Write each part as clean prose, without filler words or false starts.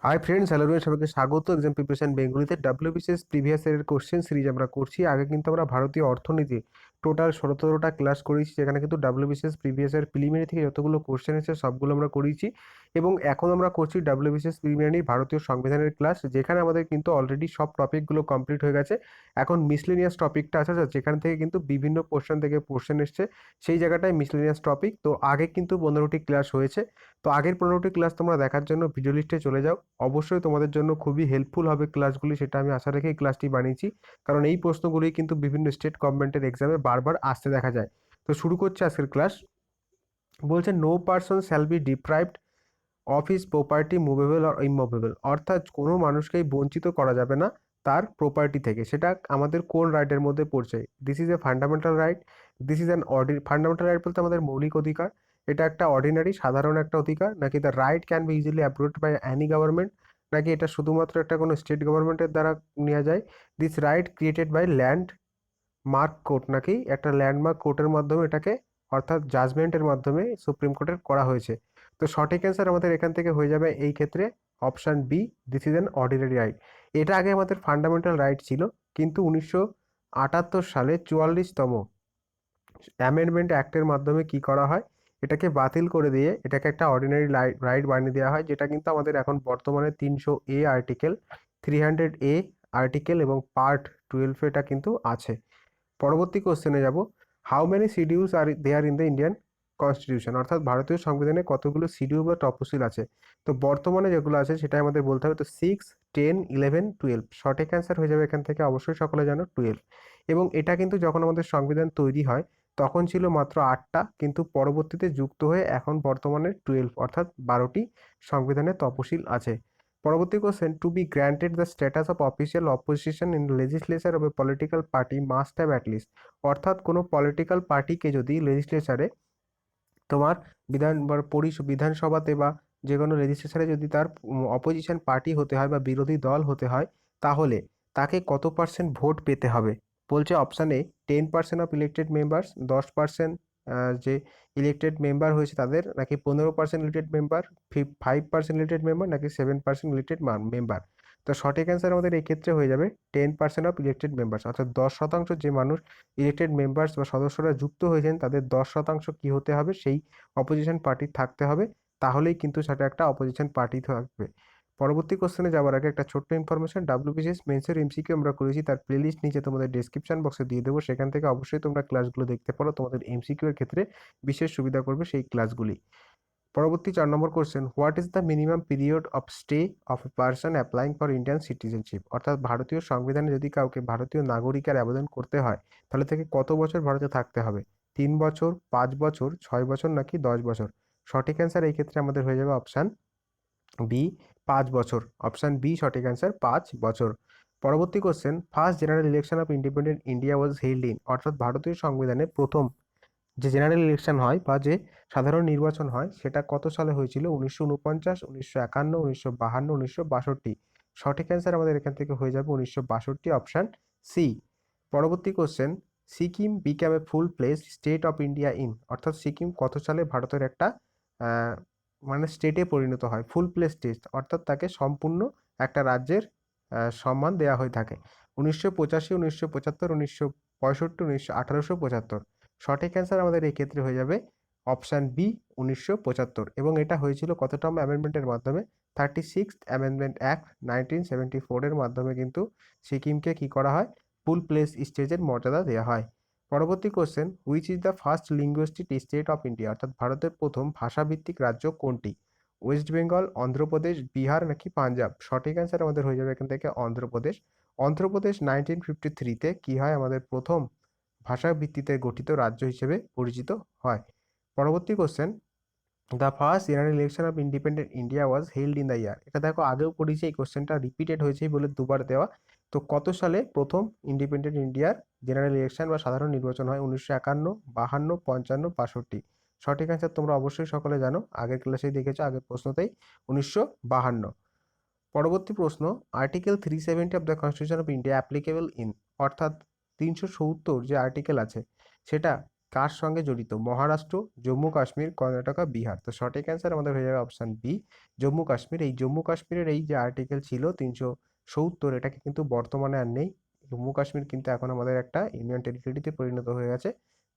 Hi friends, hello everyone, সবাইকে স্বাগত exam preparation বেঙ্গলিতে WBCS previous ইয়ারের কোশ্চেন সিরিজ আমরা করছি। আগে কিন্তু আমরা ভারতীয় অর্থনীতি টোটাল 17টা ক্লাস করেছি, যেখানে কিন্তু ডাব্লিউবিসিএস প্রিভিয়াস ইয়ার প্রিলিমিনারি থেকে যতগুলো কোশ্চেন এসেছে সবগুলো আমরা করেছি। এবং এখন আমরা করছি ডাব্লিউবিসিএস প্রিলিমিনারি ভারতীয় সংবিধানের ক্লাস, যেখানে আমাদের কিন্তু অলরেডি সব টপিকগুলো কমপ্লিট হয়ে গেছে। এখন মিসলেনিয়াস টপিকটা আছে, যেখান থেকে কিন্তু বিভিন্ন পোর্শন থেকে কোশ্চেন এসছে, সেই জায়গাটায় মিসলেনিয়াস টপিক। তো আগে কিন্তু 15টি ক্লাস হয়েছে। তো আগের 15টি ক্লাস তোমরা দেখার জন্য ভিডিও লিস্টে চলে যাও। অবশ্যই তোমাদের জন্য খুবই হেল্পফুল হবে ক্লাসগুলি, সেটা আমি আশা রেখে এই ক্লাসটি বানিয়েছি। কারণ এই প্রশ্নগুলি কিন্তু বিভিন্ন স্টেট গভর্নমেন্টের এক্সামে বারবার আসতে দেখা যায়। তো শুরু করছে আজকের ক্লাস। বলছে no person shall be deprived of his property movable or immovable, অর্থাৎ কোনো মানুষকেই বঞ্চিত করা যাবে না তার প্রপার্টি থেকে। সেটা আমাদের কোন রাইটের মধ্যে পড়ছে? This is a fundamental right, this is an fundamental right বলতে আমাদের মৌলিক অধিকার, এটা একটা অর্ডিনারি সাধারণ একটা অধিকার, নাকি the right can be easily approved by any government, নাকি এটা শুধুমাত্র একটা কোনো স্টেট গভর্নমেন্টের দ্বারা নেওয়া যায়? This right created by landmark court, নাকি একটা ল্যান্ডমার্ক কোর্টের মাধ্যমে এটাকে, অর্থাৎ জাজমেন্টের মাধ্যমে সুপ্রিম কোর্টের করা হয়েছে। তো সঠিক অ্যান্সার আমাদের এখান থেকে হয়ে যাবে এই ক্ষেত্রে option B, this is an ordinary right. এটা আগে আমাদের ফান্ডামেন্টাল রাইট ছিল, কিন্তু 1978 সালে 44তম অ্যামেন্ডমেন্ট অ্যাক্টের মাধ্যমে কি করা হয়, এটাকে বাতিল করে দিয়ে এটাকে একটা অর্ডিনারি রাইট বানিয়ে দেওয়া হয়, যেটা কিন্তু আমাদের এখন বর্তমানে 300A আর্টিকেল, 300A আর্টিকেল এবং পার্ট 12 এটা কিন্তু আছে। পরবর্তী কোশ্চেনে যাব। How many schedules are there in the Indian constitution, অর্থাৎ ভারতীয় সংবিধানে কতগুলো শিডিউল বা তপশিল আছে? তো বর্তমানে যেগুলো আছে সেটা আমাদের বলতে হবে। তো 6, 10, 11, 12, সঠিক অ্যান্সার হয়ে যাবে এখান থেকে অবশ্যই সকলে জানো 12। এবং এটা কিন্তু যখন আমাদের সংবিধান তৈরি হয় তখন ছিল মাত্র 8টা, কিন্তু পরবর্তীতে যুক্ত হয়ে এখন বর্তমানে 12, অর্থাৎ 12টি সংবিধানের তপশিল আছে। পরবর্তী question, to be granted the status of official opposition in legislature of a political party must have at least, অর্থাৎ কোনো পলিটিক্যাল পার্টিকে যদি লেজিসলেচারে তোমার বিধানসভাতে বা যে কোনো লেজিসলেচারে যদি তার অপোজিশন পার্টি হতে হয় বা বিরোধী দল হতে হয়, তাহলে তাকে কত পার্সেন্ট ভোট পেতে হবে? বলছে option A 10% of elected members, 10% যে ইলেক্টেড মেম্বার হয়েছে তাদের, নাকি 15% ইলেক্টেড মেম্বার, 5% ইলেক্টেড মেম্বার, নাকি 7% ইলেক্টেড মেম্বার। তো সঠিক অ্যান্সার আমাদের এই ক্ষেত্রে হয়ে যাবে 10% অফ ইলেক্টেড মেম্বার্স, অর্থাৎ 10% যে মানুষ ইলেক্টেড মেম্বার্স বা সদস্যরা যুক্ত হয়েছেন তাদের 10% কি হতে হবে, সেই অপোজিশন পার্টি থাকতে হবে। তাহলেই কিন্তু সেটা একটা অপোজিশন পার্টি থাকবে। পরবর্তী কোশ্চেনে যাওয়ার আগে একটা ছোট্ট ইনফরমেশন, ডাব্লিউবিসিএস মেন্সের এমসিকিউ আমরা করেছি, তার প্লেলিস্ট নিচে তোমাদের ডেসক্রিপশন বক্সে দিয়ে দেবো, সেখান থেকে অবশ্যই তোমরা ক্লাসগুলো দেখতে পারো, তোমাদের এমসিকিউ এর ক্ষেত্রে বিশেষ সুবিধা করবে সেই ক্লাসগুলি। পরবর্তী 4 number question, what is the minimum period of stay of a person applying for Indian citizenship, অর্থাৎ ভারতীয় সংবিধানে যদি কাউকে ভারতীয় নাগরিকের আবেদন করতে হয় তাহলে থেকে কত বছর ভারতে থাকতে হবে? 3 বছর, 5 বছর, 6 বছর, নাকি 10 বছর? সঠিক অ্যান্সার এই ক্ষেত্রে আমাদের হয়ে যাবে অপশান বি, 5 বছর। অপশান বি সঠিক অ্যান্সার, 5 বছর। পরবর্তী question, first general election of independent India was held in, অর্থাৎ ভারতীয় সংবিধানে প্রথম যে জেনারেল ইলেকশন হয় বা যে সাধারণ নির্বাচন হয় সেটা কত সালে হয়েছিল? 1949, 1951, 1952, 1962। সঠিক অ্যান্সার আমাদের এখান থেকে হয়ে যাবে 1962, অপশান সি। পরবর্তী question, Sikkim become a full place state of India in, অর্থাৎ সিকিম কত সালে ভারতের একটা আহ, মানে স্টেটে পরিণত হয়, ফুল প্লেস স্টেট, অর্থাৎ তাকে সম্পূর্ণ একটা রাজ্যের সম্মান দেওয়া হয়ে থাকে? 1985, 1975, 1965, 1875। সঠিক অ্যান্সার আমাদের এই ক্ষেত্রে হয়ে যাবে অপশান বি, 1975। এবং এটা হয়েছিল কততম অ্যামেন্ডমেন্টের মাধ্যমে? 36th অ্যামেন্ডমেন্ট অ্যাক্ট 1974 এর মাধ্যমে কিন্তু সিকিমকে কি করা হয়, ফুল প্লেস স্টেজের মর্যাদা দেওয়া হয়। পরবর্তী question, which is the first linguistic state of India, অর্থাৎ ভারতের প্রথম ভাষাভিত্তিক রাজ্য কোনটি? ওয়েস্ট বেঙ্গল, অন্ধ্রপ্রদেশ, বিহার, নাকি পাঞ্জাব? সঠিক অ্যান্সার আমাদের হয়ে যাবে এখান থেকে অন্ধ্রপ্রদেশ। অন্ধ্রপ্রদেশ 1953-তে কি হয়, আমাদের প্রথম ভাষা ভিত্তিতে গঠিত রাজ্য হিসেবে পরিচিত হয়। পরবর্তী question, the first general election of independent India was held in the year, এটা দেখো আগেও পড়েছি, এই কোশ্চেনটা রিপিটেড হয়েছে বলে দুবার দেওয়া। তো কত সালে প্রথম ইন্ডিপেন্ডেন্ট ইন্ডিয়ার জেনারেল ইলেকশন বা সাধারণ নির্বাচন হয়? 1951, 52, 55, 65। সঠিক অ্যান্সার তোমরা অবশ্যই সকলে জানো, আগের ক্লাসেই দেখেছো, আগের প্রশ্নতেই 1952। পরবর্তী প্রশ্ন, article 370 of the constitution of India applicable in, অর্থাৎ 370 যে আর্টিকেল আছে সেটা কার সঙ্গে জড়িত? মহারাষ্ট্র, জম্মু কাশ্মীর, কর্ণাটকা, বিহার। তো সঠিক অ্যান্সার আমাদের হয়ে যাবে অপশন বি, জম্মু কাশ্মীর। এই জম্মু কাশ্মীরের এই যে আর্টিকেল ছিল 370, এটাকে কিন্তু বর্তমানে আর নেই। জম্মু কাশ্মীর কিন্তু এখন আমাদের একটা ইউনিয়ন টেরিটরিতে পরিণত হয়ে গেছে।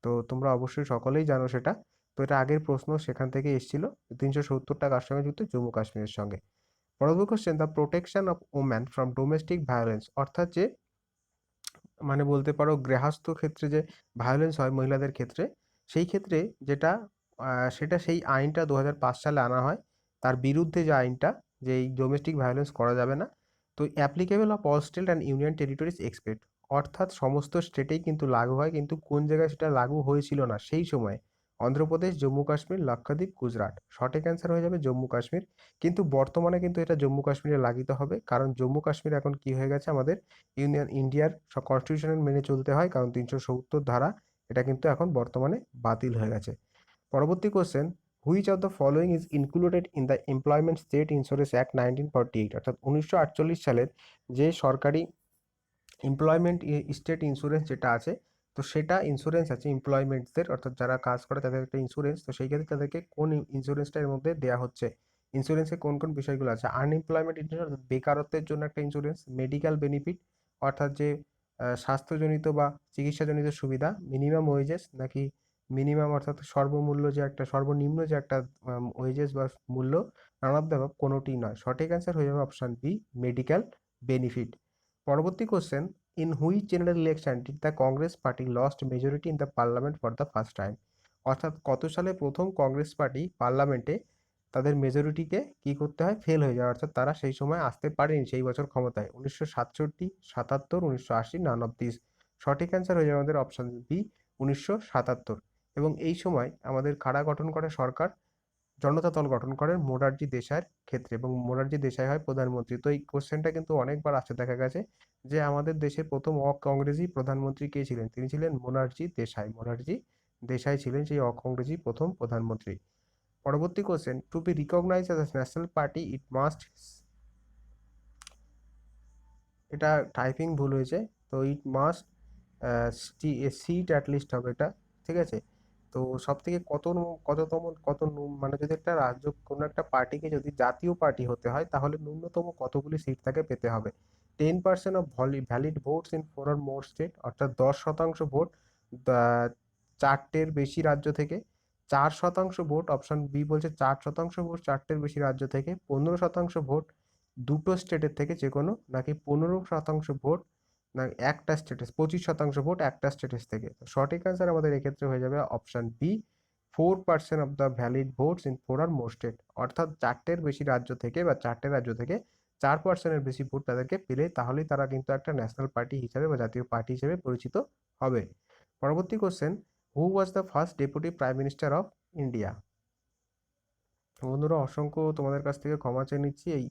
তো তোমরা অবশ্যই সকলেই জানো সেটা। তো এটা আগের প্রশ্ন, সেখান থেকে এসেছিল। 370টা কার সঙ্গে যুক্ত? জম্মু কাশ্মীরের সঙ্গে। পরবর্তী question, the protection of woman from domestic violence, অর্থাৎ যে মানে বলতে পারো গৃহস্থ ক্ষেত্রে যে ভায়োলেন্স হয় মহিলাদের ক্ষেত্রে, সেই ক্ষেত্রে যেটা সেটা সেই আইনটা 2005 সালে আনা হয়। তার বিরুদ্ধে যে আইনটা, যে এই ডোমেস্টিক ভায়োলেন্স করা যাবে না, তো applicable of all state and union territories expect, অর্থাৎ সমস্ত স্টেটেই কিন্তু লাগু হয়, কিন্তু কোন জায়গায় সেটা লাগু হয়েছিল না সেই সময়? অন্ধ্রপ্রদেশ, জম্মু কাশ্মীর, লক্ষদ্বীপ, গুজরাট। সঠিক অ্যান্সার হয়ে যাবে জম্মু কাশ্মীর। কিন্তু বর্তমানে কিন্তু এটা জম্মু কাশ্মীরে লাগিত হবে, কারণ জম্মু কাশ্মীর এখন কি হয়ে গেছে, আমাদের ইন্ডিয়ার কনস্টিটিউশন মেনে চলতে হয়, কারণ 370 ধারা এটা কিন্তু এখন বর্তমানে বাতিল হয়ে গেছে। পরবর্তী question, which of the following is included in the employment state insurance act 1948, অর্থাৎ 1948 সালের যে সরকারি এমপ্লয়মেন্ট স্টেট ইন্স্যুরেন্স যেটা আছে, তো সেটা ইন্স্যুরেন্স আছে এমপ্লয়মেন্টদের, অর্থাৎ যারা কাজ করে তাদের একটা ইন্স্যুরেন্স। তো সেই ক্ষেত্রে তাদেরকে কোন ইন্স্যুরেন্সটা এর মধ্যে দেওয়া হচ্ছে? ইন্স্যুরেন্সে কোন কোন বিষয়গুলো আছে? আনএমপ্লয়মেন্ট ইন্স্যুরেন্স, বেকারত্বের জন্য একটা ইন্স্যুরেন্স। মেডিকেল বেনিফিট, অর্থাৎ যে স্বাস্থ্যজনিত বা চিকিৎসাজনিত সুবিধা। মিনিমাম ওয়েজেস, নাকি মিনিমাম অর্থাৎ সর্বমূল্য যে একটা, সর্বনিম্ন যে একটা ওয়েজেস বা মূল্য, নান অফ দ্য অ্যাবভ কোনোটিই নয়। সঠিক অ্যান্সার হয়ে যাবে অপশন বি, মেডিকেল বেনিফিট। পরবর্তী question, in which general election did the Congress party lost majority in the parliament for the first time, অর্থাৎ কত সালে প্রথম কংগ্রেস পার্টি পার্লামেন্টে তাদের মেজরিটিকে কি করতে হয়, ফেল হয়ে যায়, অর্থাৎ তারা সেই সময় আসতে পারেনি সেই বছর ক্ষমতায়? 1967, 77, 1980, নান অফ দিস। সঠিক অ্যান্সার হয়ে যাবে আমাদের অপশন বি, 1977। এবং এই সময় আমাদের কারা গঠন করে সরকার? জনতা দল গঠন করেন মোরারজি দেশাইয়ের ক্ষেত্রে, এবং মোরারজি দেশাই হয় প্রধানমন্ত্রী। তো এই কোশ্চেনটা কিন্তু অনেকবার আসতে দেখা গেছে, যে আমাদের দেশের প্রথম অকংগ্রেসি প্রধানমন্ত্রী কে ছিলেন? তিনি ছিলেন মোরারজি দেশাই। মোরারজি দেশাই ছিলেন সেই অকংগ্রেসি প্রথম প্রধানমন্ত্রী। পরবর্তী question, to be recognized as a national party it must, এটা টাইপিং ভুল হয়েছে, তো ইট মাস্ট সিট অ্যাটলিস্ট হবে এটা, ঠিক আছে? তো সব থেকে মানে যদি একটা রাজ্য, কোনো একটা পার্টিকে যদি জাতীয় পার্টি হতে হয়, তাহলে ন্যূনতম কতগুলি সিট তাকে পেতে হবে? 10% of valid votes in 4 or more state, অর্থাৎ 10% ভোট চারটের বেশি রাজ্য থেকে। 4% ভোট, অপশন বি বলছে 4% ভোট চারটের বেশি রাজ্য থেকে। 15% ভোট দুটো স্টেটের থেকে যে কোনো, নাকি 15% ভোট না একটা স্টেটাস, 25% ভোট একটা স্টেটাস থেকে? তো সঠিক আনসার আমাদের এক্ষেত্রে হয়ে যাবে option B, 4% of the valid votes in 4 or more state, অর্থাৎ চারটের বেশি রাজ্য থেকে বা চারটে রাজ্য থেকে 4%-এর বেশি ভোট তাদেরকে পেলে, তাহলেই তারা কিন্তু একটা ন্যাশনাল পার্টি হিসাবে বা জাতীয় পার্টি হিসেবে পরিচিত হবে। পরবর্তী question, who was the first deputy prime minister of India? বন্ধুরা অসংখ্য তোমাদের কাছ থেকে ক্ষমা চেয়ে নিচ্ছি এই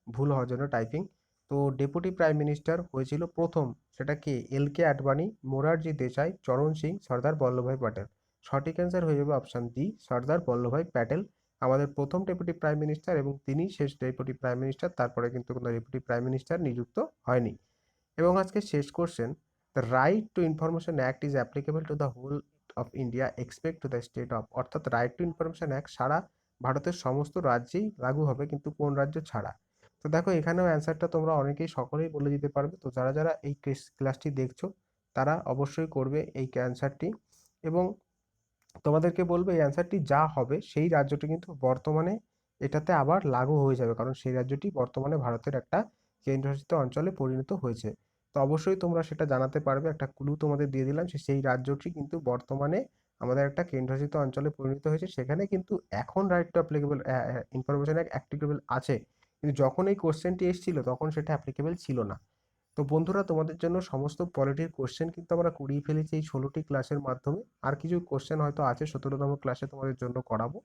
ভুল হওয়ার জন্য টাইপিং। তো ডেপুটি প্রাইম মিনিস্টার হয়েছিল প্রথম, সেটা কে? এল কে আডবাণী, মোরারজি দেশাই, চরণ সিং, সর্দার বল্লভভাই প্যাটেল। সঠিক অ্যান্সার হয়ে যাবে অপশন ডি, সর্দার বল্লভভাই প্যাটেল আমাদের প্রথম ডেপুটি প্রাইম মিনিস্টার, এবং তিনি শেষ ডেপুটি প্রাইম মিনিস্টার। তারপরে কিন্তু কোনো ডেপুটি প্রাইম মিনিস্টার নিযুক্ত হয়নি। এবং আজকে শেষ question, the right to information act is applicable to the whole of India expect to the state of, অর্থাৎ রাইট টু ইনফরমেশন অ্যাক্ট সারা ভারতের সমস্ত রাজ্যেই লাগু হবে, কিন্তু কোন রাজ্য ছাড়া? তো দেখো এখানেও অ্যান্সারটা তোমরা অনেকেই সকলেই বলে দিতে পারবে। তো যারা যারা এই ক্লাসটি দেখছো, তারা অবশ্যই করবে এই অ্যান্সারটি, এবং তোমাদেরকে বলবো এই অ্যান্সারটি যা হবে সেই রাজ্যটি কিন্তু বর্তমানে এটাতে আবার লাগু হয়ে যাবে, কারণ সেই রাজ্যটি বর্তমানে ভারতের একটা কেন্দ্রশাসিত অঞ্চলে পরিণত হয়েছে। তো অবশ্যই তোমরা সেটা জানাতে পারবে, একটা ক্লু তোমাদের দিয়ে দিলাম, সেই রাজ্যটি কিন্তু বর্তমানে আমাদের একটা কেন্দ্রশাসিত অঞ্চলে পরিণত হয়েছে। সেখানে কিন্তু এখন right two applicable information applicable আছে, কিন্তু যখন এই কোশ্চেনটি এসেছিল তখন সেটা অ্যাপ্লিকেবল ছিল না। তো বন্ধুরা তোমাদের জন্য সমস্ত পলিটির কোশ্চেন কিন্তু আমরা করিয়ে ফেলেছি এই 16টি ক্লাসের মাধ্যমে। আর কিছু কোশ্চেন হয়তো আছে 17তম ক্লাসে তোমাদের জন্য করাবো।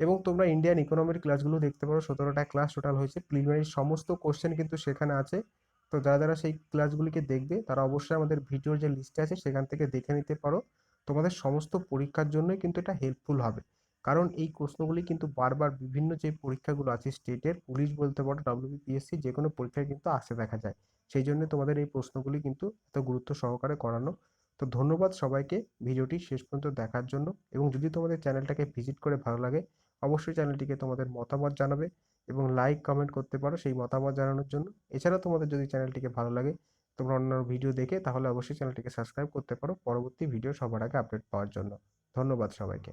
এবং তোমরা ইন্ডিয়ান ইকোনমির ক্লাসগুলো দেখতে পারো, 17টা ক্লাস টোটাল হয়েছে। প্রিলিমিনারি সমস্ত কোশ্চেন কিন্তু সেখানে আছে। তো যারা যারা সেই ক্লাসগুলিকে দেখবে তারা অবশ্যই আমাদের ভিডিওর যে লিস্টে আছে সেখান থেকে দেখে নিতে পারো। তোমাদের সমস্ত পরীক্ষার জন্যই কিন্তু এটা হেল্পফুল হবে, কারণ এই প্রশ্নগুলি কিন্তু বারবার বিভিন্ন যে পরীক্ষাগুলো আছে স্টেটের, পুলিশ বলতে পারো, ডব্লিউবিপিএসসি, যে কোনো পরীক্ষায় কিন্তু আসতে দেখা যায়। সেই জন্য তোমাদের এই প্রশ্নগুলি কিন্তু এত গুরুত্ব সহকারে করানো। তো ধন্যবাদ সবাইকে ভিডিওটি শেষ পর্যন্ত দেখার জন্য, এবং যদি তোমাদের চ্যানেলটাকে ভিজিট করে ভালো লাগে অবশ্যই চ্যানেলটিকে তোমাদের মতামত জানাবে এবং লাইক কমেন্ট করতে পারো সেই মতামত জানানোর জন্য। এছাড়াও তোমাদের যদি চ্যানেলটিকে ভালো লাগে তোমরা অন্যান্য ভিডিও দেখে, তাহলে অবশ্যই চ্যানেলটিকে সাবস্ক্রাইব করতে পারো পরবর্তী ভিডিও সবার আগে আপডেট পাওয়ার জন্য। ধন্যবাদ সবাইকে।